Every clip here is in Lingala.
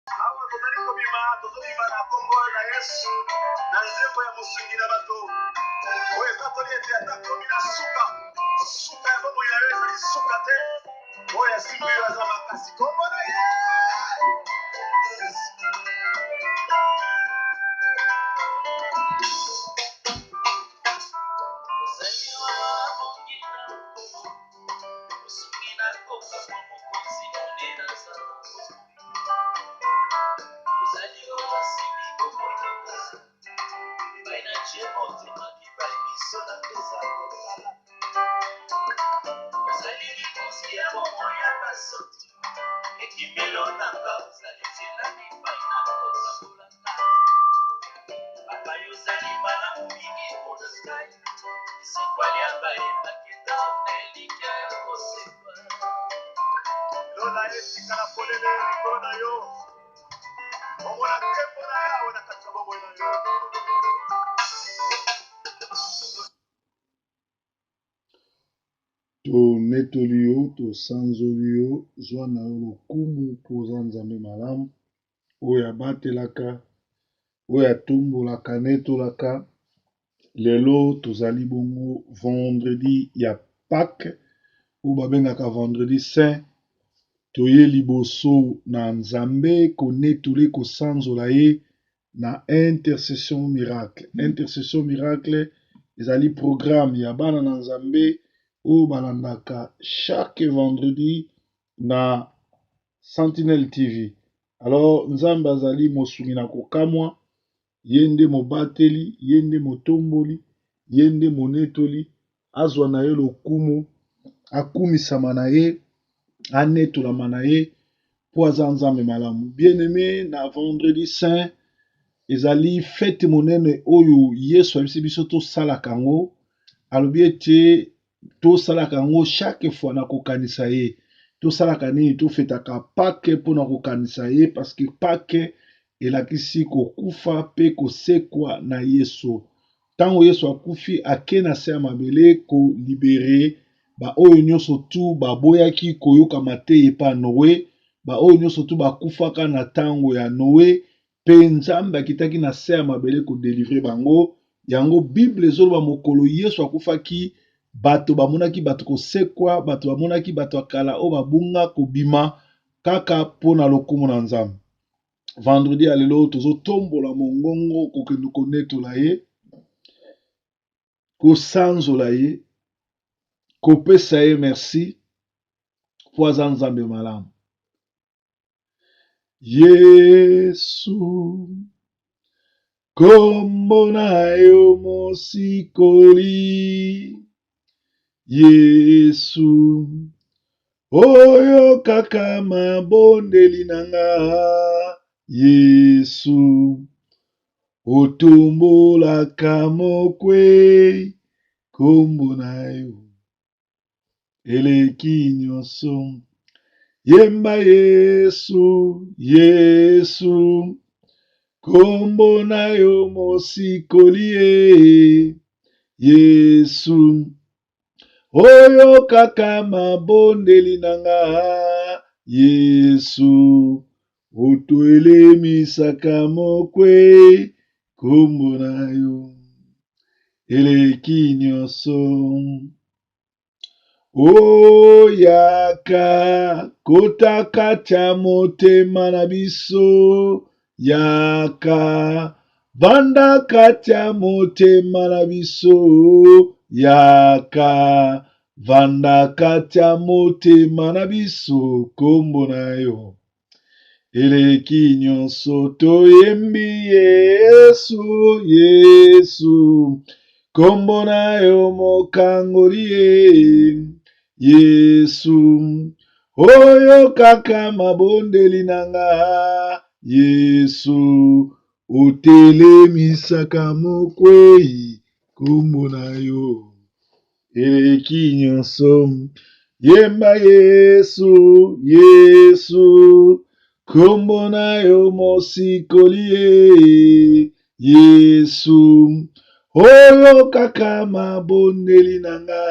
Awa tozali tozobima na kombo na Yesu na nzembo ya mosungi na bato oyo etatoli ete ata komi na suka ya bomoi na yo ezali suka te oyo asimbi yo aza makasi kombo na ye. Lola etika na polele likolo na yo omona nkembo na yawe na kati ya bomoi na yo. Tonetoli yo tosanzoli yo zwa na yo lokumu mpoza nzambe malamu oyo abatelaka oyo atombolaka netolaka. Lelo tozali bongo vendredi ya Pâques oyo babengaka vendredi saint. Toye liboso na nzambe konetoli kosanzola ye na intercession miracle. Intercession miracle ezali programme ya bana na nzambe oyo balandaka chaque vendredi na Sentinelle TV. Alors nzambe azali mosungi na kokamwa, ye nde mobateli, ye nde motomboli, ye nde monetoli, azwa na ye lokumu, akumisama na ye, anetolama na ye po aza nzambe malamu. Bien-aimé, na vendredi saint ezali fete monene oyo Yesu abisi biso tosalaka yango. Alobi ete tosalaka yango chaque fois na kokanisa ye. Tosalaka nini? Tofetaka Pâques mpona kokanisa ye parce que Pâques elakisi kokufa pe kosekwa na Yesu. Ntango Yesu akufi ake na se ya mabele kolibere ba oyo nyonso tu baboyaki koyoka mateyi epa Noé, ba oyo nyonso tu bakufaka na ntango ya Noé, pe Nzambe akitaki na se ya mabele kodelivre bango. Yango Bible ezoloba mokolo Yesu akufaki, bato bamonaki bato kosekwa, bato bamonaki bato akala oyo babunga kobima kaka mpona lokumu na Nzambe. Vendredi ya lelo tozotombola mongongo kokende konetola ye, kosanzola ye, kopesa ye merci po aza Nzambe malamu. Yesu, kombo na yo mosikoli. Yesu, oyo kaka mabondeli nanga. Yesu, otombolaka mokwe, kombo na yo eleki nyonso. Yemba Yesu, Yesu, kombo na yo mosikoli ye. Yesu, oyo kaka mabondeli nanga. Yesu, oto elemisaka mokwe, kombo na yo eleki nyonso. Oyaka kota kati ya motema na biso, yaka vanda kati ya motema na biso, yaka vanda kati ya motema na biso, kombo na yo eleki nyonso. Toyembi Yesu, Yesu, kombo na yo mokangoli ye. Yesu, oyo kaka mabondeli nanga. Yesu, otelemisaka mokwei, kombo na yo eleki nyonso. Yemba Yesu, Yesu, kombo na yo mosikoli ye. Yesu, oyo kaka mabondeli nanga.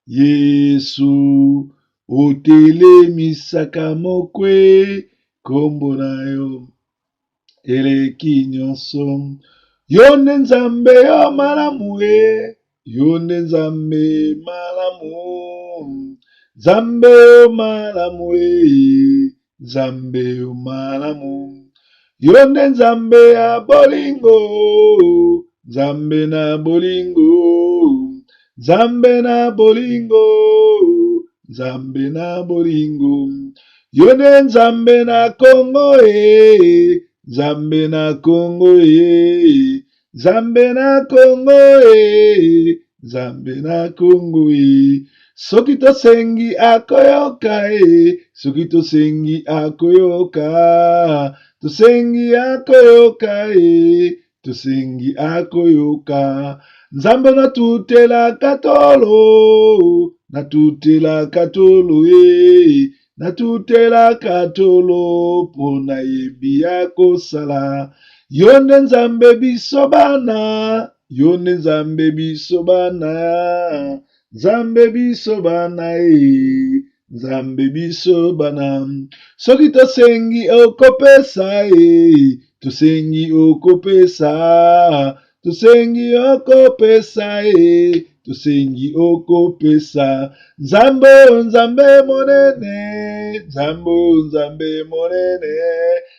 Yesu, otelemisaka mokwe, kombo na yo eleki nyonso. Yo nde Nzambe yo malamu e, yo nde Nzambe malamu, Nzambe yo malamu e, Nzambe yo malamu. Yo nde Nzambe ya bolingo, Nzambe na bolingo, Nzambe na bolingo, Nzambe na bolingo. Yo nde Nzambe na Kongo e, Nzambe na Kongo e, Nzambe na Kongo e, Nzambe na Kongo e. Soki tosengi akoyoka e, soki tosengi akoyoka, tosengi akoyoka e, tosengi akoyoka. Nzambe natutela katolo, natutela katolo e, natutela katolo pona yebi ya kosala. Yo nde Nzambe biso bana, yo nde Nzambe biso bana, Nzambe biso bana e, Nzambe biso bana. Soki tosengi okopesa e, tosengi okopesa, tosengi okopesa e, tosengi okopesa. Nzambe Nzambe monene, Nzambe Nzambe monene,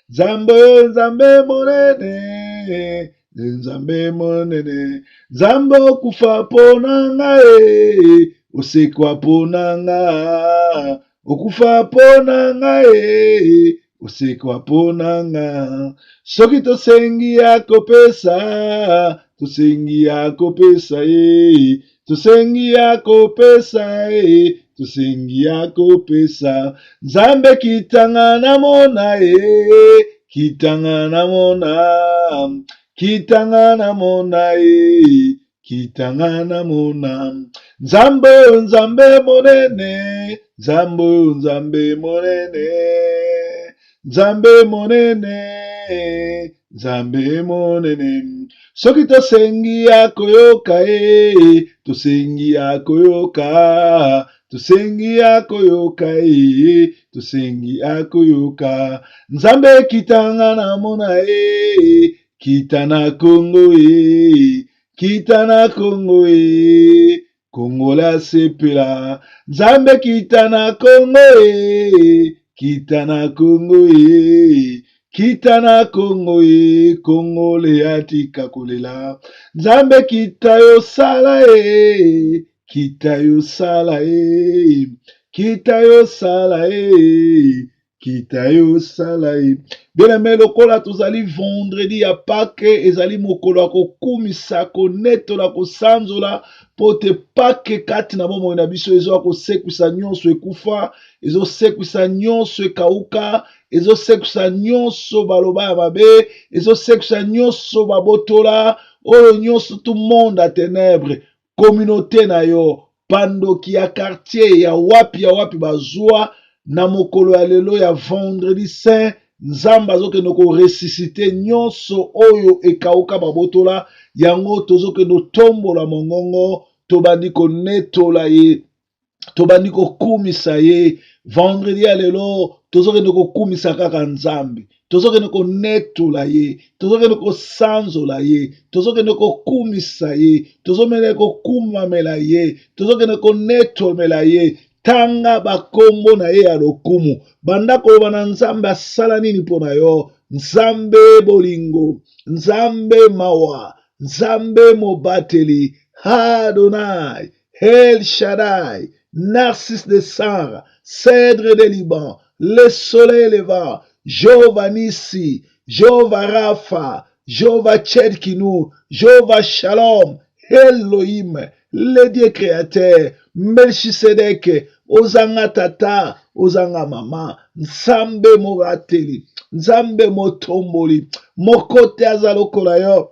Nzambe Nzambe monene, Nzambe monene. Nzambe okufa pona nga e, osekwa pona nga, okufa pona nga e, osekwa pona nga. Soki tosengi akopesa, tosengi akopesa e, tosengi akopesa e, tosengi akopesa. Nzambe kitanga na mona e, kitanga na mona, kitanga na mona e, kitanga na mona. Nzambe Nzambe monene, Nzambe Nzambe monene, Nzambe monene, Nzambe monene. Soki tosengi akoyoka e, tosengi akoyoka, tosengi akoyoka e, tosengi akoyoka. Nzambe kitanga na mona e, kita na Kongo e, kita na Kongo e, Kongo la sepela. Nzambe kita na Kongo e, kita na Kongo e, kita na Kongo e, Kongo le atika kolela. Nzambe kita yo sala e, kita yo sala e, kita yo sala e, kita yo sala e. Bien-aimé, lokola tozali vendredi ya Pâques, ezali mokolo ya kokumisa konetola kosanzola po te Pâques kati na bomoi na biso ezo kosekwisa nyonso ekufa, ezo sekwisa nyonso ekauka, ezo sekwisa nyonso baloba ya mabe, ezo sekwisa nyonso babotola, oyo nyonso tout monde à ténèbres, communauté na yo, pandoki ya quartier ya wapi bazwa na mokolo ya lelo ya vendredi saint. Nzamba azokende ko ressusciter nyonso oyo ekauka babotola, yango tozokende tombola mongongo, tobandi konetola ye, tobandi kokumisa ye. Vendredi ya lelo tozokende kokumisa kaka Nzambe, tozokende konetola ye, tozokende kosanzola ye, tozokende kokumisa ye, tozomene kokumamela ye, tozokende konetomela ye. Tanga bakombo na ye ya lokumu, banda koloba na Nzambe asala nini mpona yo. Nzambe bolingo, Nzambe mawa, Nzambe mobateli, Adonai, El Shaddai, Narcisse de Sarre, Cèdre de Liban, le soleil levant, Jéhovah Nissi, Jéhovah Rapha, Jéhovah Tchedkinu, Jéhovah Shalom, Elohim, le Dieu créateur, Melchisedek, ozanga tata, ozanga mama, Nzambe morateli, Nzambe motomboli, mokote azalokola yo,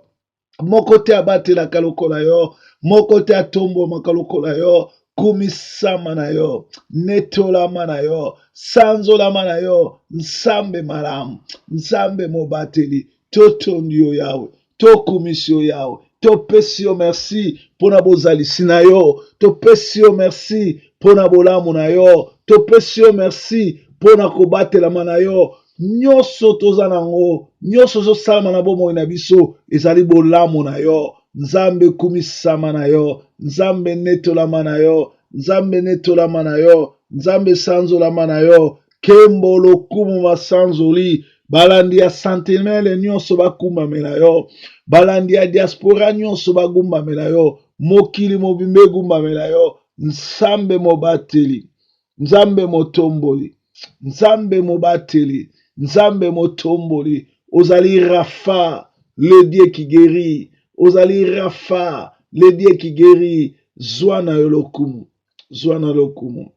mokote abatelaka lokola yo, mokote atombolaka lokola yo, kumisama na yo, netolama na yo, sanzolama na yo. Nzambe malamu, Nzambe mobateli, totondi yo yawe, tokumisi yo yawe, topesi yo merci pona bozalisi na yo, topesi yo merci pona bolamu na yo, topesi yo merci pona kobatelama na yo, nyonso toza nango, nyonso ezosalama na bomoi na biso ezali bolamu na yo. Nzambe kumisama na yo, Nzambe netolama na yo, Nzambe netolama na yo, Nzambe sanzolama na yo. Kembo lokumu masanzoli, balandi ya sentinelle nyonso bakumbamela yo, balandi ya diaspora nyonso bagumbamela yo, mokili mobimbe gumbamela yo. Nzambe mobateli, Nzambe motomboli, Nzambe mobateli, Nzambe motomboli. Ozali Rafa, le Dieu qui guérit. Ozali Rafa, le Dieu qui guérit. Zwana yolokumu, Zwana lokumu.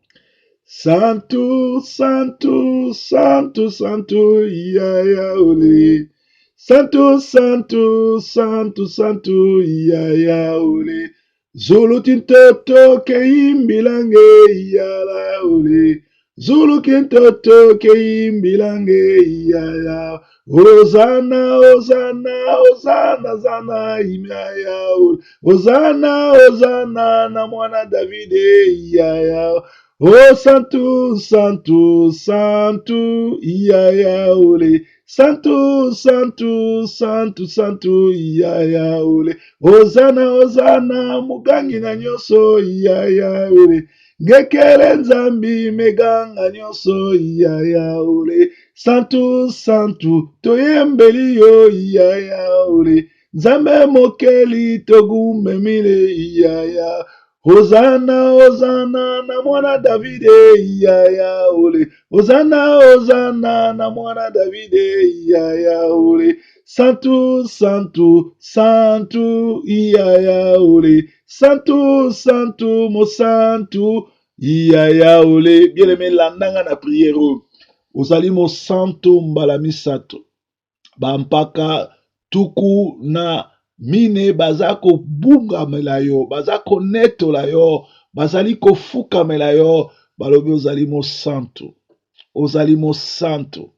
Santo, Santo, Santo, Santo, Yaya ole. Santo, Santo, Santo, Santo, Yaya ole. Zulu kintoto ke imbilange yala ole. Zulu kintoto ke imbilange yala. Hosanna, Hosanna, Hosanna, Zana imaya ole. Hosanna, Hosanna, na mwana Davide yaya. Oh Santo, Santo, Santo, Yaya ole. Santo, Santo, Santo, Santo, Yaya ole. Hosanna, Hosanna, mugangi na nyonso, Yaya ole. Ngekele nzambi, meganga nyonso, Yaya ole. Santo, Santo, toyembeli yo, Yaya ole. Nzambe mokeli, togumemile, Yaya. Hosanna, Hosanna, na mwana Davide, Yaya ole. Hosanna, Hosanna, na mwana Davide, Yaya ole. Santo, Santo, Santo, Yaya ole. Santo, Santo, mo Santo, Yaya ole. Bien-aimé, landanga na prière. Ozali mo Santo mbala misato. Bampaka tuku na mine baza kobungamela yo, baza konetola yo, bazali kofukamela yo, balobi ozali mo santo, ozali mo santo,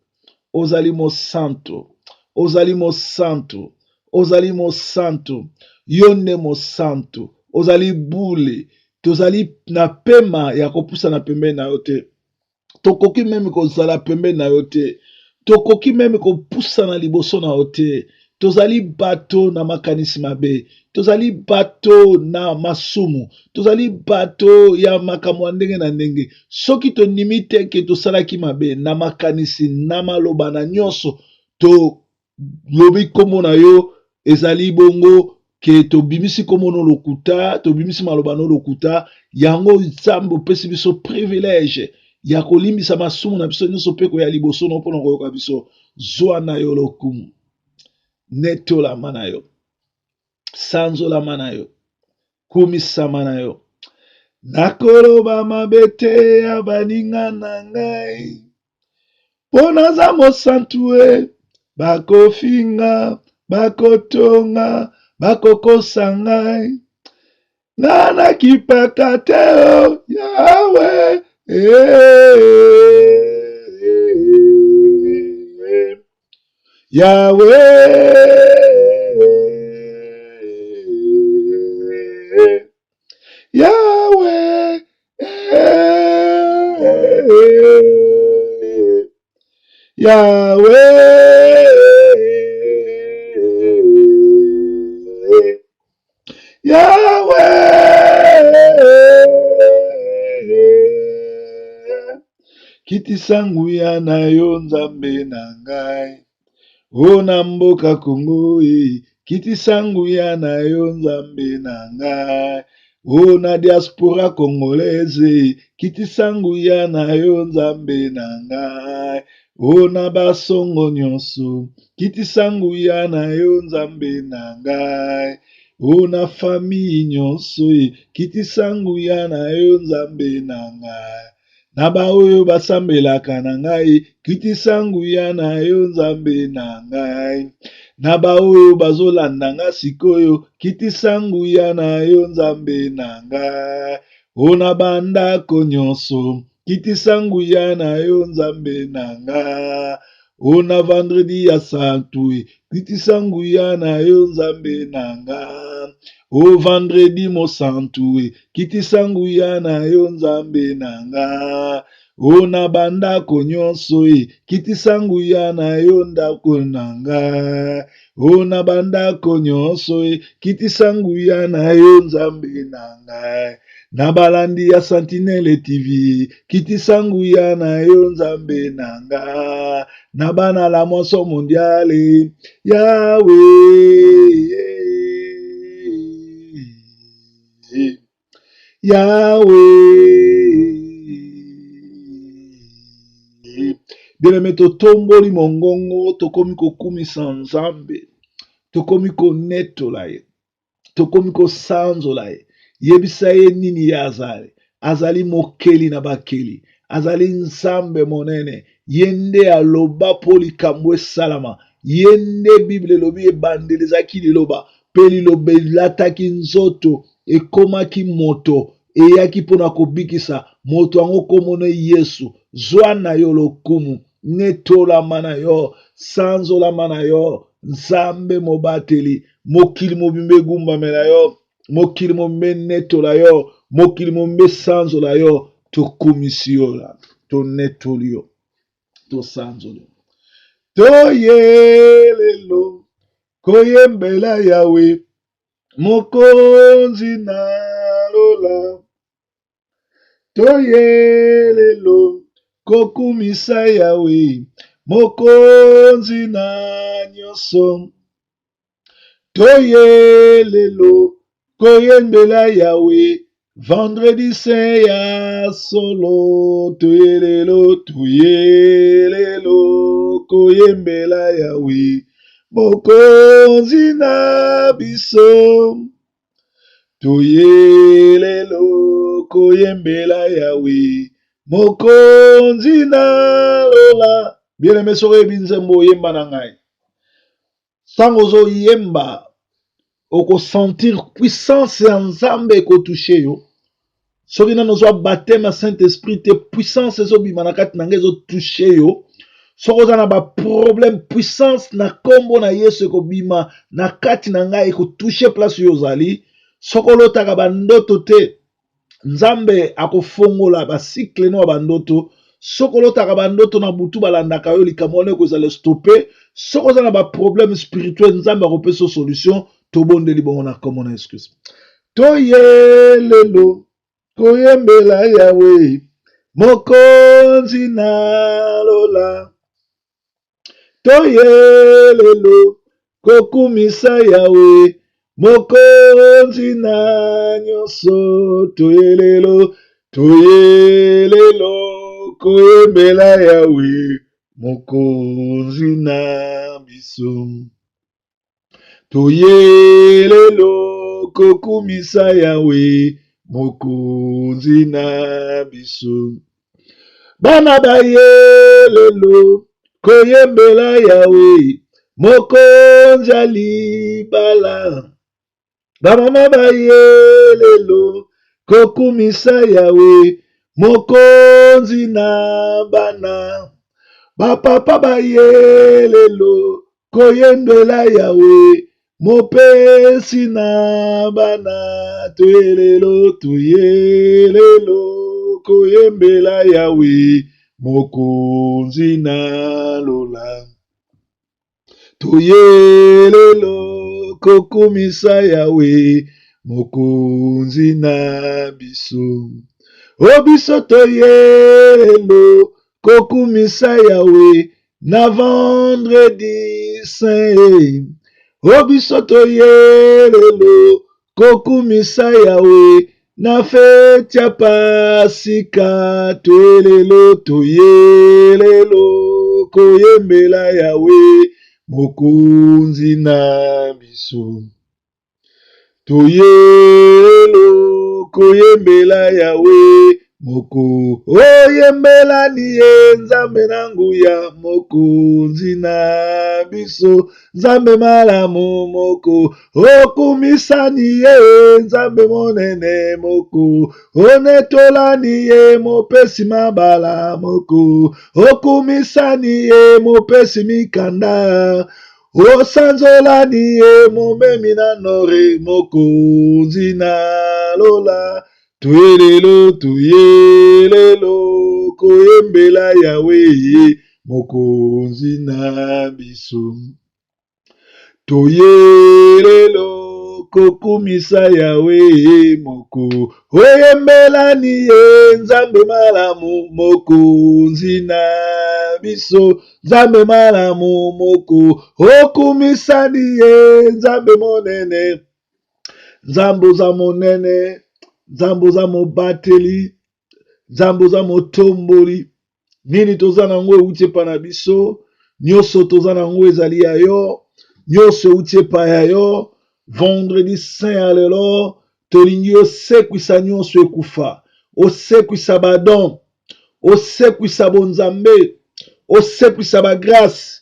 ozali mo santo, ozali mo santo, ozali mo santo, yo nde mo santo, ozali bule, tozali na pema ya kopusa na pembeni na yo te, tokoki meme kozala pembeni na yo te, tokoki meme kopusana liboso na yo te. Tozali bato na makanisi mabe, tozali bato na masumu, tozali bato ya makambo ya ndenge na ndenge. Soki tondimi te ke tosalaki mabe na makanisi na maloba na nyonso, tolobi kombo na yo ezali bongo ke tobimisi kombo no lokuta, tobimisi maloba no lokuta. Yango Nzambe opesi biso privilège ya kolimbisa masumu na biso nyonso mpe koya liboso no mpona koyoka biso. Zwa na yo lokumu, netolama na yo, sanzolama na yo, kumisama na yo. Nakoloba mabe te ya baninga na ngai, mpo naza mosantu e. Bakofinga, bakotonga, bakokosa ngai, nga nakipaka te o Yawe. Yahweh, Yahweh, Yahweh, Yahweh, kitisanguya na yo Nzambe na ngai, o na mboka Kongo kitisanguya na yo Nzambe na ngai, o na diaspora congolaise kitisanguya na yo Nzambe na ngai, o na basongo nyonso kitisanguya na yo Nzambe na ngai, o na famille nyonso kitisanguya na yo Nzambe na ngai, na baoyo basambelaka na ngai kitisanguya na yo Nzambe na ngai, na baoyo bazolanda nga sikoyo kitisanguya na yo Nzambe na ngai, o na bandako nyonso kitisanguya na yo Nzambe na ngai, o na vendredi ya santu kitisanguya na yo Nzambe na ngai, o vendredi mosantu kitisanguya na yo Nzambe na ngai, ona bandako nyonso kitisa nguya na yo ndako na ngai. Ona bandako nyonso kitisa nguya na yo nzambe na ngai. Na balandi ya Sentinelle TV kitisa nguya na yo nzambe na ngai. Na bana la moisson mondiale Yahweh, Yahweh. Bien-aimé, totomboli mongongo, tokomi kokumisa nzambe, tokomi konetola ye, tokomi kosanzola ye. Yebisa ye nini ye azali. Azali mokeli na bakeli, azali nzambe monene. Yende aloba po likambo esalama. Yende Bible elobi ebandelizaki liloba, pe liloba elataki nzoto, ekomaki moto, eyaki mpona kobikisa moto yango kombo na Yesu. Zwa na yo lokumu, netolama na yo, sanzolama na yo, nzambe mobateli, mokili mobimba egumbamela yo, mokili mobimba netola yo, mokili mobimba sanzola yo. Tokumisi yo la, tonetoli yo, tosanzoli yo. Toyelelo koyembela Yawe mokonzi na lola. Toyelelo kokumisa Yawe mokonzi na nyonso. Toyelelo koyembela Yawe vendredi saint ya solo. Toyelelo koyembela Yawe mokonzi na biso. Toyelelo koyembela Yawe mokonzi na lola. Bien-aimé, soki ebinzembo oyemba na ngai, sango zo yemba okosentir puissance ya nzambe ekotouche yo. Soki nano zwa baptême ya Saint-Esprit te, puissance ezobima na kati na ngai ezotouche yo. Soki oza na baproblème, puissance na kombo na Yesu ekobima na kati na ngai ekotouche place yo ozali. Soki olotaka bandoto te, nzambe akofongola basikle no ya bandoto. Soki olotaka bandoto na butu balandaka yo, likambo wana ekozala stoppe. Soki oza na baproblème spirituel, nzambe akopesa solution. Tobondeli bongo na kombo na Yesu Kristo. Toyelelo koyembela Yawe mokonzi na lola. Toyelelo kokumisa Yawe mokonzi na nyonso. Toyelelo koyembela Yawe mokonzi na biso. Toyelelo kokumisa Yawe mokonzi na biso. Bana bayelelo koyembela Yawe mokonzi alibala. Bamama bayelelo kokumisa Yawe mokonzi na bana. Bapapa bayelelo koyembela Yawe mopesi na bana. Toyelelo koyembela Yawe mokonzi na lola. Toyelelo kokumisa Yawe mokonzi na biso. O biso toyelelo kokumisa Yawe na vendredi saint. O biso toyelelo kokumisa Yawe na fete ya pasika. Toyelelo koyembela Yawe mokonzi na biso. Toyelelo koyembela Yawe moko. Oyembela niye nzambe na nguya mokonzi na biso. Nzambe malamu moko. Okumisa niye nzambe monene moko. Onetola niye mopesi mabala moko. Okumisa niye mopesi mikanda. Osanzola niye momemi na nore mokonzi na lola. tuyelelo, koyembela Yahweh, mokonzi na biso. Toyelelo, kokumisa Yahweh, moko, oyembela niye, nzambe malamu, mokonzi na biso, nzambe malamu, moko, okumisa niye, nzambe monene, nzambe za monene, nzambe za mobateli, nzambe za motomboli, nini toza nango euti epa na biso, nyonso toza nango ezali ya yo, nyonso euti epa ya yo. Vendredi saint ya lelo tolingi osekwisa nyonso ekufa, osekwisa badon, osekwisa bonzambe, osekwisa bagrâce,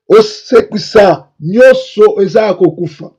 osekwisa nyonso eza ya kokufa,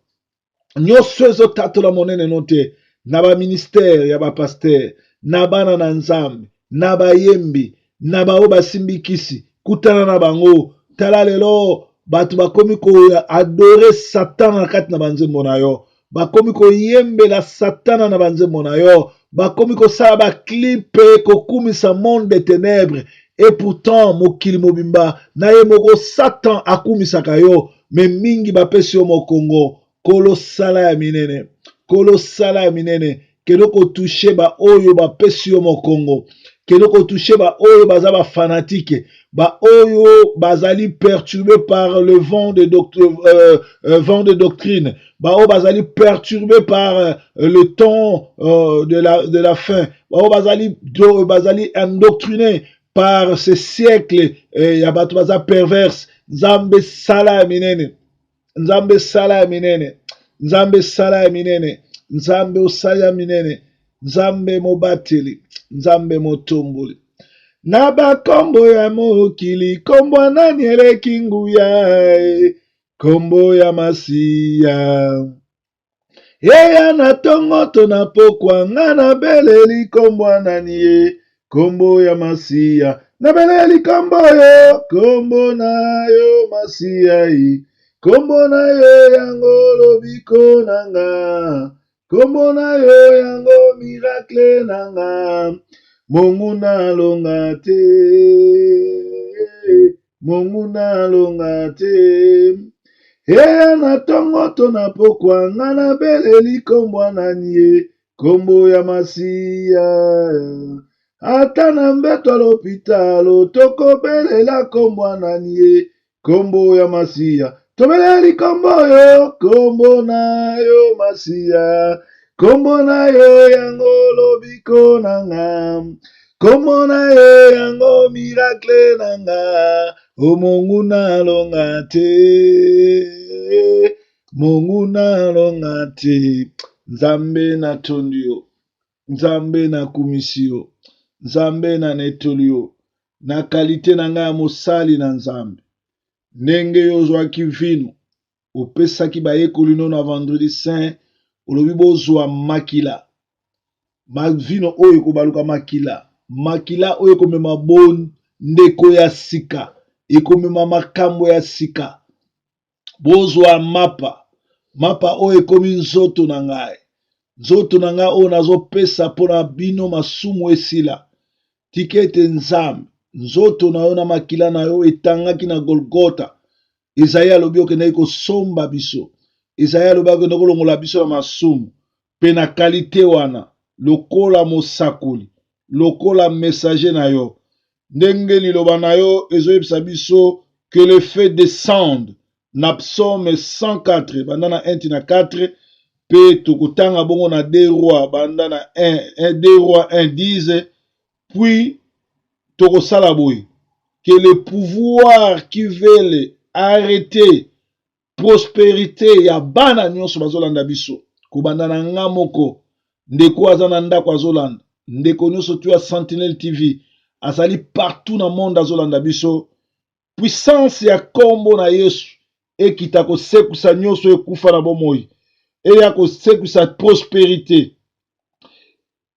nyonso ezotatola monene no te, na baministere ya bapaster, na bana na nzambe, na bayembi, na bao basimbikisi, kutana na bango. Tala lelo bato bakomi koadore satana na kati na banzembo na yo, bakomi koyembela satana na banzembo na yo, bakomi kosala baklipe kokumisa monde de ténèbres. Et pourtant mokili mobimba na ye moko satan akumisaka yo, me mingi bapesi yo mokongo. Kolosala ya minene, kolosala ya minene, keloko touche ba oyo bapesi yo mokongo, keloko touche ba oyo baza ba fanatike, ba oyo bazali perturbé par le vent de doctrine, ba oyo bazali perturbé par le temps de la fin, ba oyo bazali endoctriné par ce siècle ya bato baza perverse. Nzambe sala ya minene, nzambe sala ya minene, nzambe sala ya minene, nzambe osala ya minene, nzambe mobateli, nzambe motomboli. Na bakombo ya mokili, kombo nani eleki nguya, kombo ya Masiya. Yeya na tongo to na pokwa, nga na beleli kombo nani ye, kombo ya Masiya. Na beleli kombo yo, kombo na yo Masiya yi. Kombo na yo yango lobiko nanga, kombo na yo yango miracle nanga. Mungu nalonga te, Mungu nalonga te. Eya na tongo to na pokwa, nga na beleli kombo nani ye, kombo ya Masiya. Ata na mbeto l'hôpital, tokobelela kombo nani ye, kombo ya Masiya. Tobeleli kombo yo, kombo na yo Masiya, kombo na yo yango lobiko nanga, kombo na yo yango miracle nanga. O Mungu nalonga te, Mungu nalonga te. Nzambe na tondi yo, Nzambe na kumisi yo, Nzambe na netoli yo, na kalite na nga ya mosali na Nzambe. Ndenge yo ozwaki vino, opesaki bayekoli no na vendredi saint, olobi bozwa makila. Vino oyo ekobaluka makila, makila oyo ekomema ndeko ya sika, ekomema makambo ya sika. Bozwa mapa oyo ekomi nzoto na ngai, nzoto na ngai oyo nazopesa mpona bino masumu esila. Tikete Nzambe, nzoto na yo na makila na yo etangaki na Golgota. Isaïe alobi okendaki kosomba biso, Isaïe alobi okendaki kolongola biso na masumu. Pe na kalite wana, lokola mosakoli, lokola messager na yo, ndenge liloba na yo ezoyebisa biso que le fait descende na psaume 104 banda na 1 na 4, pe tokotanga bongo na 2 rois banda na 2 rois 1:10. Puis tokosala boye que le pouvoir qui veut arrêter prospérité ya bana nyonso bazolanda biso, kobanda na nga moko ndeko aza na ndako azolanda, ndeko nyonso tu ya Sentinelle TV azali partout na monde azolanda biso. Puissance ya kombo na Yesu ekita kosekwisa nyonso ekufa na bomoi, eya kosekwisa prospérité.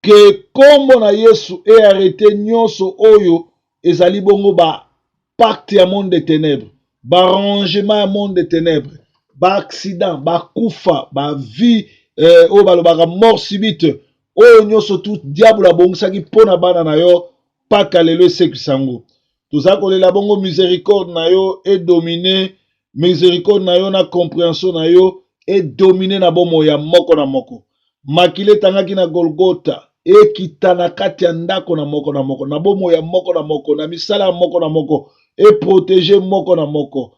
Que kombo na Yesu arrêté nyonso oyo ezali bongo ba pacte ya monde de ténèbres, ba rangement ya monde de ténèbres, ba accident, ba kufa, ba vie oyo balobaka mort subite, oyo nyonso tu diable abongisaki mpona bana na yo paka lelo esekisa yango. Toza kolela bongo miséricorde na yo edomine, miséricorde na yo na compréhension na yo edomine na bomoi ya moko na moko. Makila etangaki na Golgota ekita na kati ya ndako na moko na moko, na bomoi ya moko na moko, na misala ya moko na moko, eprotege moko na moko.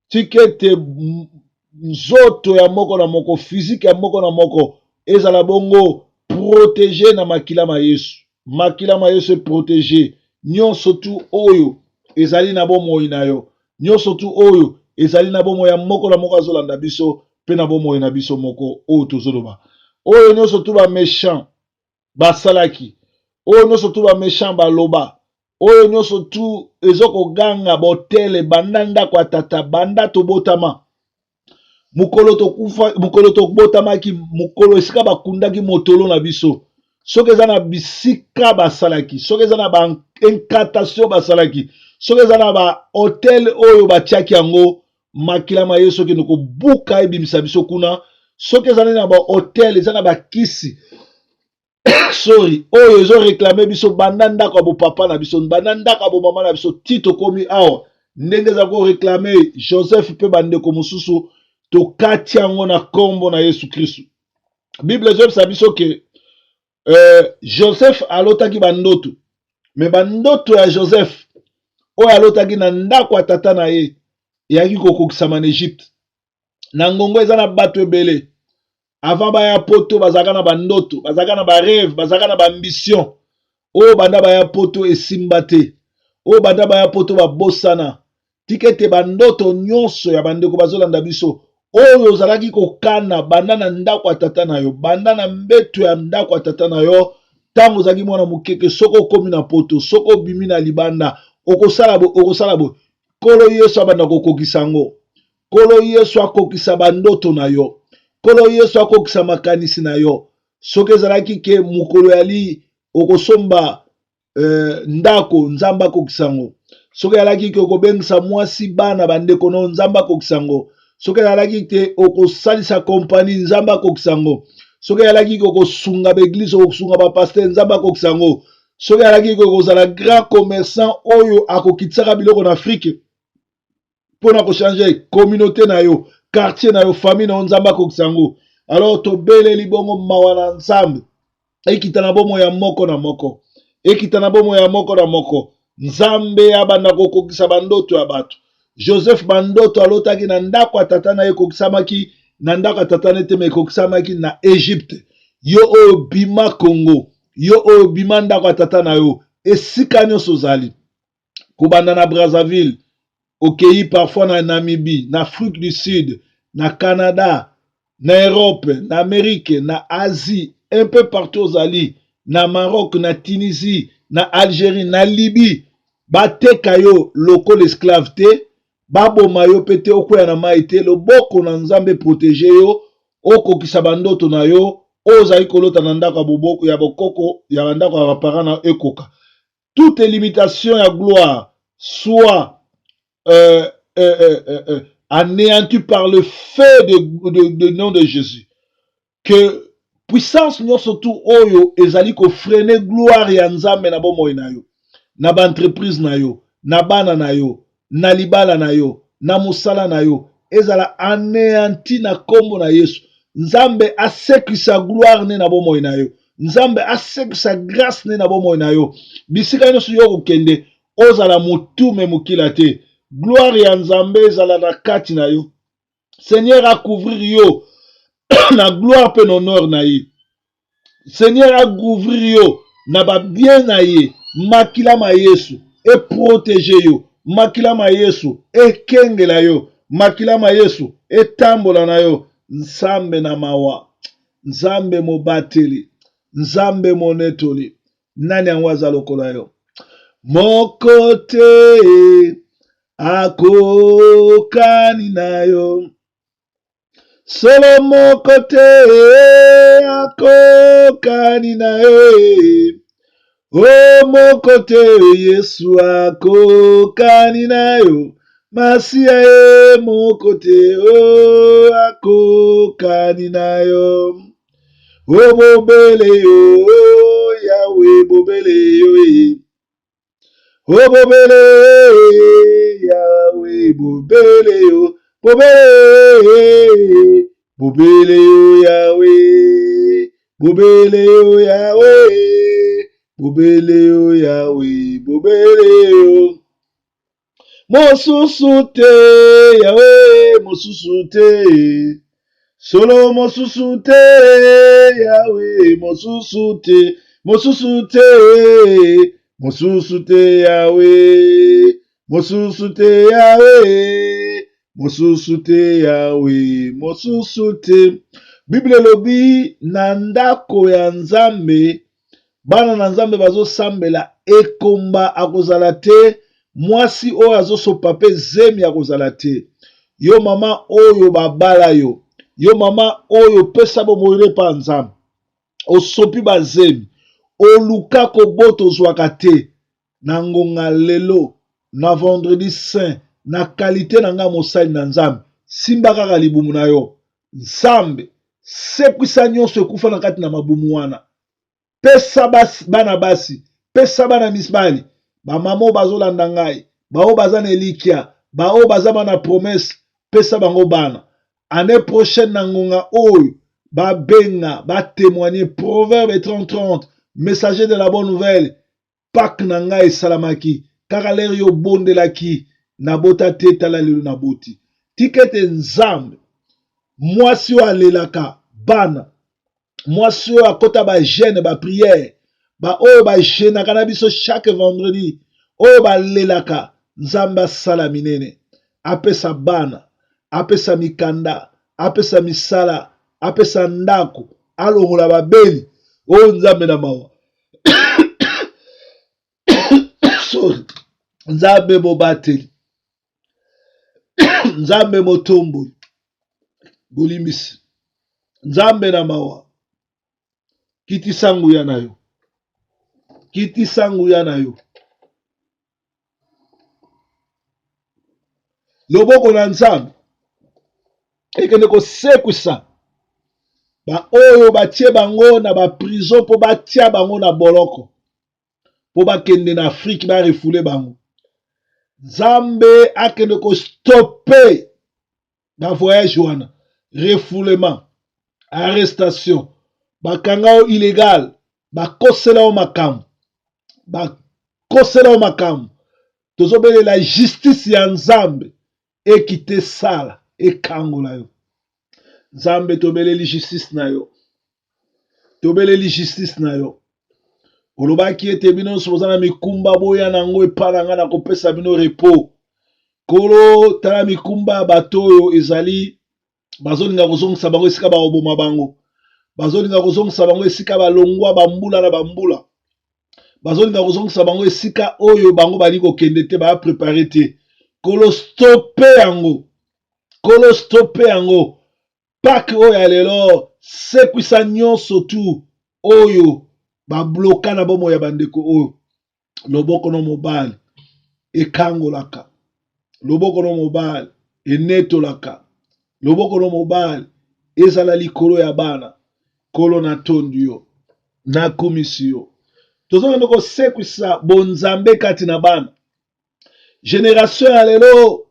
Tikete nzoto ya moko na moko, physique ya moko na moko ezala bongo protege na makila ma Yesu. Makila ma Yesu protege nyonso tu oyo ezali na bomoi na yo, nyonso tu oyo ezali na bomoi ya moko na moko azolanda biso pe na bomoi na biso moko oyo tozoloba. Oyo nyonso tu ba méchant basalaki, oyo nyonso tu ba méchant baloba, oyo nyonso tu ezokoganga botele banda ndako ya tata, banda tobotama, mukolo tokufa, mukolo tobotamaki, mukolo esika bakundaki motolo na biso, soki eza na bisika basalaki, soki eza na ba incantation basalaki, soki eza na ba hotel oyo batiaki yango, makila ma Yesu soki kobuka ebimisa biso kuna, soki eza na ba hotel eza na bakisi sorry oyo ezo réclamer biso banda ndako ya bopapa na biso, banda ndako ya bomama na biso, ti tokomi awa ndenge eza ko réclamer Joseph mpe bandeko mosusu, tokati yango na kombo na Yesu Kristo. Bible ezobisa biso ke Joseph alotaki bandoto, me bandoto ya Joseph oyo alotaki na ndako ya tata na ye eyaki kokokisama na Egypte. Na ngongo eza na bato ebele avant baya poto bazaka na bandoto, bazaka na ba rêve, bazaka na ba ambition. Oyo banda baya poto esimba te, oyo banda baya poto babosana. Tikete bandoto nyonso ya bandeko bazolanda biso oyo ozalaki kokana banda na ndako ya tata na yo, banda na mbeto ya ndako ya tata na yo, tango ozalaki mwana mokeke, soko okomi na poto, soko obimi na libanda, okosala bo. Kolo Yesu abanda kokokisa yango. Kolo Yesu akokisa bandoto na yo. Kolo Yesu akokisa makanisi na yo. Soki ezalaki ke mukolo yali okosomba ndako, Nzambe akokisa yango. Soki ezalaki ke okobengisa mwasi bana bandeko no, Nzambe akokisa yango. Soki ezalaki te okosalisa kompani, Nzambe akokisa yango. Soki ezalaki ke okosunga baeglise, okosunga bapaster, Nzambe akokisa yango. Soki ezalaki ke okozala grand commerçant oyo akokitisaka biloko na Afrique pona kochange communauté na yo, quartier na yo, famille na yo, Nzambe akokisa yango. Alors tobeleli bongo mawa na Nzambe ekita na bomo ya moko na moko, ekita na bomo ya moko na moko. Nzambe abanda kokokisa bandoto ya bato. Joseph bandoto alotaki na ndako ya tata na ye kokisamaki na ndako ya tata na ye te, me kokisamaki na Egypte. Yo oyo bima Congo, yo oyo bima ndako ya tata na yo, esika nyonso ozali, kobanda na Brazzaville, okei parfois na Namibie, na Afrique du Sud, na Canada, na Europe, na Amérique, na Asie, un peu partout ozali, na Maroc, na Tunisie, na Algérie, na Libye, bateka yo lokola esclave te, baboma yo pe te, okwea na mai te, loboko na Nzambe protege yo, okokisa bandoto na yo, ozali kolota na ndako ya boboko ya bokoko ya bandako ya baparent na ekoka. Toute limitation ya gloire soit anéanti par le feu de nom de Jésus. Que puissance nous surtout oyo ezali ko freiner gloire ya Nzambe na bomoi na yo, na ba entreprise na yo, na bana na yo, na libala na yo, na musala na yo, ezala anéanti na kombo na Yesu. Nzambe asekisa gloire ne na bomoi na yo, Nzambe asekisa grâce ne na bomoi na yo. Bisika nyonso yo kokende ozala motume mokila te, gloire ya Nzambe ezala na kati na yo. Seigneur a couvrir yo na gloire pe honneur na ye. Seigneur a couvrir yo na ba bien na ye. Makila ma Yesu e protéger yo. Makila ma Yesu e kengela yo. Makila ma Yesu e tambola na yo. Nzambe na mawa, Nzambe mobateli, Nzambe monetoli. Nani anwaza lokola yo? Moko te akokani na yo, solo moko te akokani na yo, o moko te Yesu akokani na yo, Masia ye moko te o akokani na yo. Oh bobele yo, Yahweh bobele yo. Oh bobele, Yahweh bobele yo. Bobele, bobele yo Yahweh. Bobele yo Yahweh. Bobele yo Yahweh. Bobele yo. Mosusu te, Yahweh, mosusu te. Solo mosusu te, Yahweh, mosusu te. Mosusu te, mosusu te, Yahweh. Mosusu te, Yahweh. Mosusu te, Yahweh. Mosusu te. Bible lobi na ndako ya Nzambe, bana na Nzambe bazosambela ekomba akozala te, mwasi oyo azosopa pe zemi akozala te. Yo mama oyo babala yo, yo mama oyo pesa bomoyele pa Nzambe, osopi bazemi, oluka kobota ozwaka te, na ngonga lelo, na vendredi saint, na kalite na nga mosali na Nzambe, simba kaka libumu na yo. Nzambe sekwisa nyonso ekufa na kati na mabumu wana. Pesa bana basi, pesa bana misbali, bamama bazolanda ngai, bao baza na elikia, bao baza bana promesse, pesa bango bana. Année prochaine na ngonga oyo, babenga, batémoigner, Proverbe 30-30, messager de la bonne nouvelle, Pâques na ngai esalamaki, kaka lere yo bondelaki, nabota te tala lelo naboti. Tikete Nzambe, mwasi oyo alelaka, bana, mwasi oyo akota bagene bapriere, oyo bagenaka na biso chaque vendredi, oyo balelaka, Nzambe asala minene, apesa bana, apesa mikanda, apesa misala, apesa ndako, alongola babeli, oyo Nzambe na mawa. Sorry. Nzambe mobateli, Nzambe motomboli, bolimbisi, Nzambe na mawa, kiti sangu ya na yo, kiti sangu ya na yo. Loboko na Nzambe ekende kosekwisa ba oyo batie bango na ba prison po batia bango na boloko po bakende na Afrique ba refoule bango. Nzambe akende ko stopper ba voyage wana, refoulement, arrestation, bakanga o illégal, bakosela o makambo, bakosela o makambo. Tozobele la justice ya Nzambe ekite sala ekangola yo. Nzambe tobeleli justice na yo, tobeleli justice na yo. Olobaki ete bino nyonso boza na mikumba boya nango epai na nga na kopesa bino repos. Kolo tala mikumba ya bato oyo ezali bazolinga kozongisa bango esika bakoboma bango, bazolinga kozongisa bango esika balongwa bambula na bambula, bazolinga kozongisa bango esika oyo bango bali kokende te baya prepare te. Kolo stoppe yango, kolo stoppe yango. Pâques oyo ya lelo sekwisa nyonso tu oyo babloka na bomoi ya bandeko oyo. Loboko no mobali ekangolaka, loboko no mobali enetolaka, loboko no mobali ezala likolo ya bana. Kolo na tondi yo, na komisi yo, tozokende kosekwisa bonzambe kati na bana. Génération ya lelo,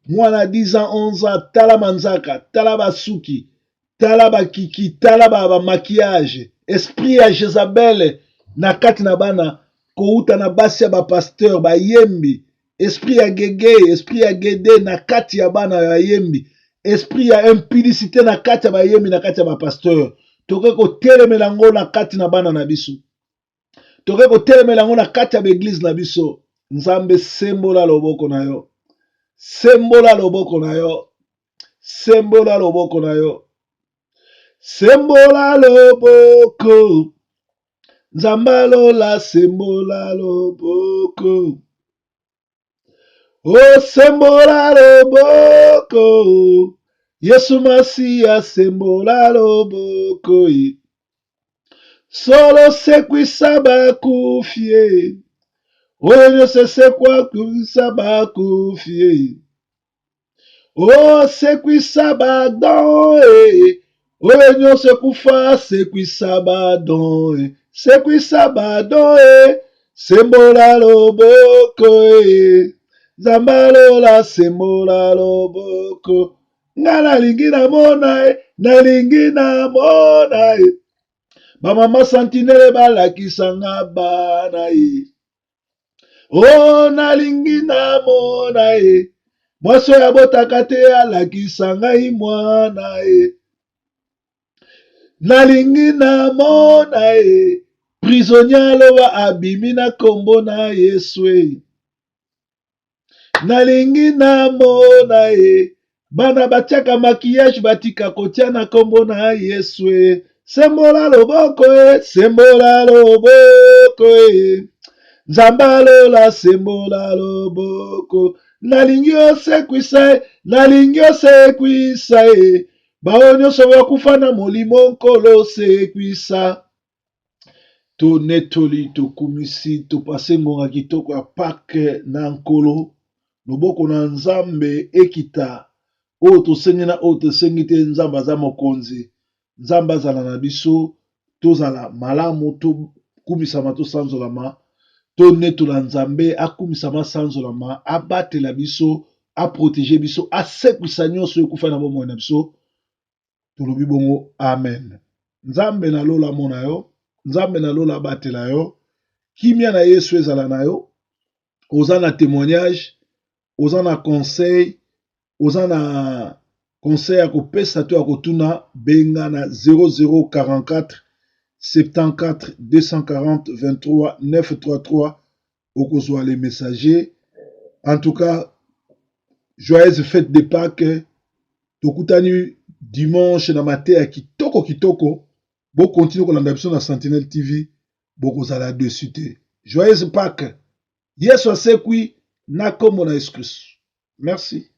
mwana 10 ans 11 ans, tala manzaka, tala basuki, tala bakiki, tala ba maquillage, esprit ya Jezabel na kati na bana, kouta na basi ya bapasteur bayembi, esprit ya gege, esprit ya gede na kati ya bana ya yembi, esprit ya impudicité na kati ya bayembi na kati ya bapasteur. Toke kotelemela ngo na kati na bana na biso, toke kotelemela ngo na kati ya baeglise na biso. Nzambe sembola loboko na yo, sembola loboko na yo, sembola loboko na yo, sembola loboko. Nzambe lola sembola loboko, oh sembola loboko. Yesu Masiya sembola loboko. Solo sekwisa bakufie, oyo nyonso sekwisa bakufie. Oh sekwisa badon, oyo nyonso ekufa sekwisa badon sekwisa badon sembola loboko nzambe alola sembola loboko nga nalingi namona nalingi namona bamama santinele balakisanga bana o nalingi namona mwasi oyo abotaka te alakisa ngai mwana nalingi namona prisonnier aloba abimi na kombo na Yesu nalingi namona bana batiaka makiyage batika kotia na kombo na Yesu sembola loboko sembola loboko nzambe alola sembola loboko nalingi osekwisa nalingi osekwisa bao nyonso bakufa na molimo nkolo osekwisa tonetoli tokumisi topase ngonga kitoko ya pake na nkolo loboko na nzambe ekita oyo tosengi na oyo tosengi te nzambe aza mokonzi nzambe azala na biso tozala malamu tokumisama tosanzolama tonetola nzambe akumisama sanzolama abatela biso aprotege biso asekwisa nyonso ekufa na bomoi na biso tolobi bongo amen nzambe nalola mona yo nzambe nalola abatela yo kimia na Yesu ezala na yo oza na témoignage oza na conseil oza na conseil ya kopesa to ya kotuna benga na 0044 74 240 23 933 okozwa les messagers. En tout cas, joyeuse fête de Pâques. Tokutani dimanche na matin ya kitoko kitoko. Bo continue kolanda biso na Sentinelle TV. Bokozala dessus te. Joyeuse Pâques. Yesu asekwi na kombo na Yesu Christ. Merci.